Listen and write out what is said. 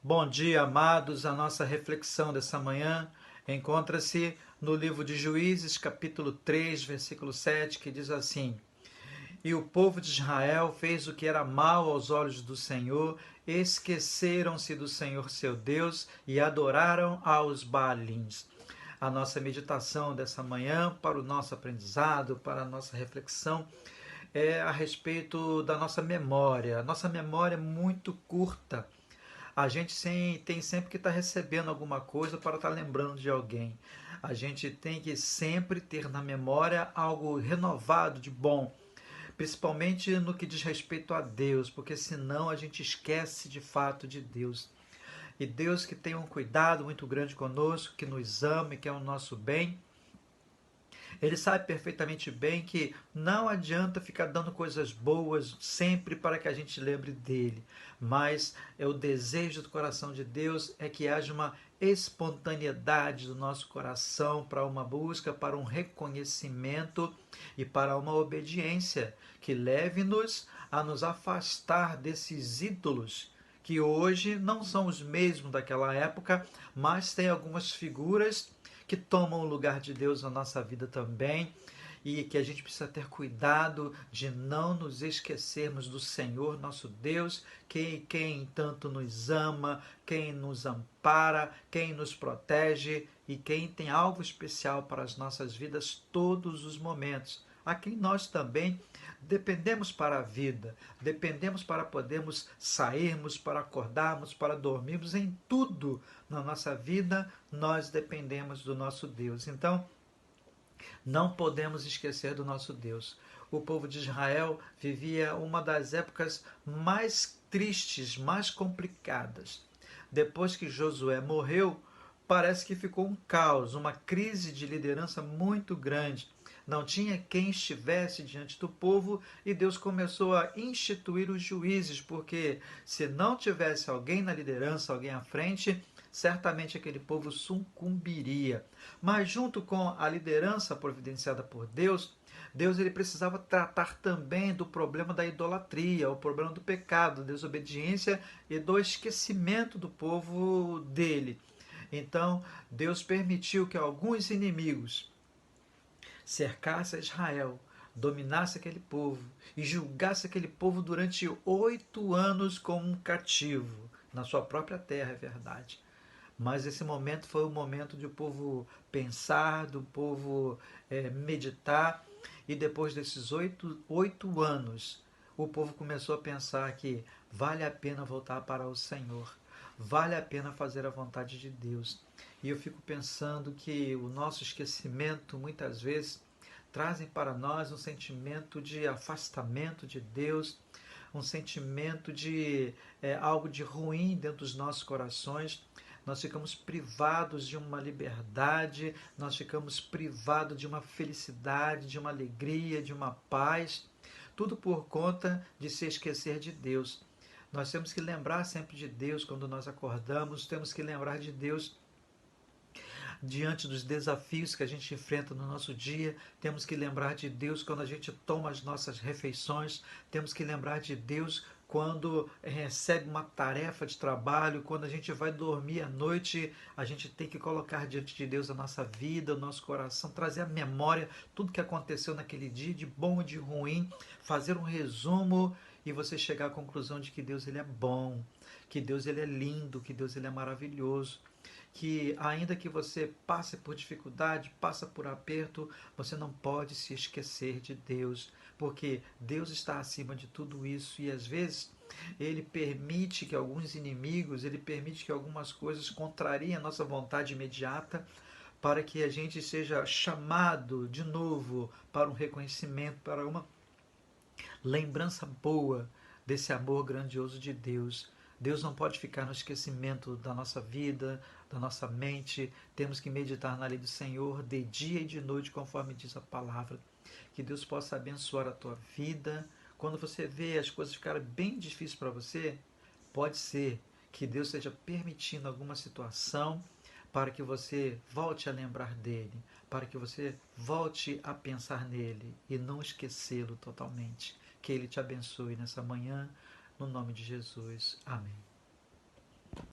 Bom dia, amados. A nossa reflexão dessa manhã encontra-se no livro de Juízes, capítulo 3, versículo 7, que diz assim: E o povo de Israel fez o que era mal aos olhos do Senhor, esqueceram-se do Senhor seu Deus e adoraram aos Baalins. A nossa meditação dessa manhã, para o nosso aprendizado, para a nossa reflexão, é a respeito da nossa memória. A nossa memória é muito curta. A gente tem sempre que estar recebendo alguma coisa para estar lembrando de alguém. A gente tem que sempre ter na memória algo renovado de bom, principalmente no que diz respeito a Deus, porque senão a gente esquece de fato de Deus. E Deus que tem um cuidado muito grande conosco, que nos ama e quer o nosso bem, ele sabe perfeitamente bem que não adianta ficar dando coisas boas sempre para que a gente lembre dele, mas é o desejo do coração de Deus é que haja uma espontaneidade do nosso coração para uma busca, para um reconhecimento e para uma obediência que leve-nos a nos afastar desses ídolos que hoje não são os mesmos daquela época, mas tem algumas figuras que tomam o lugar de Deus na nossa vida também, e que a gente precisa ter cuidado de não nos esquecermos do Senhor nosso Deus, quem tanto nos ama, quem nos ampara, quem nos protege e quem tem algo especial para as nossas vidas todos os momentos, a quem nós também dependemos para a vida, dependemos para podermos sairmos, para acordarmos, para dormirmos, em tudo na nossa vida nós dependemos do nosso Deus. Então, não podemos esquecer do nosso Deus. O povo de Israel vivia uma das épocas mais tristes, mais complicadas. Depois que Josué morreu, parece que ficou um caos, uma crise de liderança muito grande. Não tinha quem estivesse diante do povo e Deus começou a instituir os juízes, porque se não tivesse alguém na liderança, alguém à frente, certamente aquele povo sucumbiria. Mas junto com a liderança providenciada por Deus, Deus ele precisava tratar também do problema da idolatria, o problema do pecado, da desobediência e do esquecimento do povo dele. Então, Deus permitiu que alguns inimigos cercassem Israel, dominasse aquele povo e julgasse aquele povo durante 8 anos como um cativo, na sua própria terra, é verdade. Mas esse momento foi o momento de o povo pensar, do povo meditar, e depois desses oito anos, o povo começou a pensar que vale a pena voltar para o Senhor, vale a pena fazer a vontade de Deus. E eu fico pensando que o nosso esquecimento, muitas vezes, trazem para nós um sentimento de afastamento de Deus, um sentimento de algo de ruim dentro dos nossos corações. Nós ficamos privados de uma liberdade, nós ficamos privados de uma felicidade, de uma alegria, de uma paz, tudo por conta de se esquecer de Deus. Nós temos que lembrar sempre de Deus quando nós acordamos, temos que lembrar de Deus diante dos desafios que a gente enfrenta no nosso dia, temos que lembrar de Deus quando a gente toma as nossas refeições, temos que lembrar de Deus quando recebe uma tarefa de trabalho, quando a gente vai dormir à noite, a gente tem que colocar diante de Deus a nossa vida, o nosso coração, trazer à memória tudo que aconteceu naquele dia, de bom e de ruim, fazer um resumo e você chegar à conclusão de que Deus ele é bom, que Deus ele é lindo, que Deus ele é maravilhoso, que ainda que você passe por dificuldade, passe por aperto, você não pode se esquecer de Deus, porque Deus está acima de tudo isso e às vezes ele permite que alguns inimigos, ele permite que algumas coisas contrariem a nossa vontade imediata, para que a gente seja chamado de novo para um reconhecimento, para uma lembrança boa desse amor grandioso de Deus. Deus não pode ficar no esquecimento da nossa vida, da nossa mente. Temos que meditar na lei do Senhor de dia e de noite, conforme diz a palavra. Que Deus possa abençoar a tua vida. Quando você vê as coisas ficarem bem difíceis para você, pode ser que Deus esteja permitindo alguma situação para que você volte a lembrar dele, para que você volte a pensar nele e não esquecê-lo totalmente. Que ele te abençoe nessa manhã, no nome de Jesus. Amém.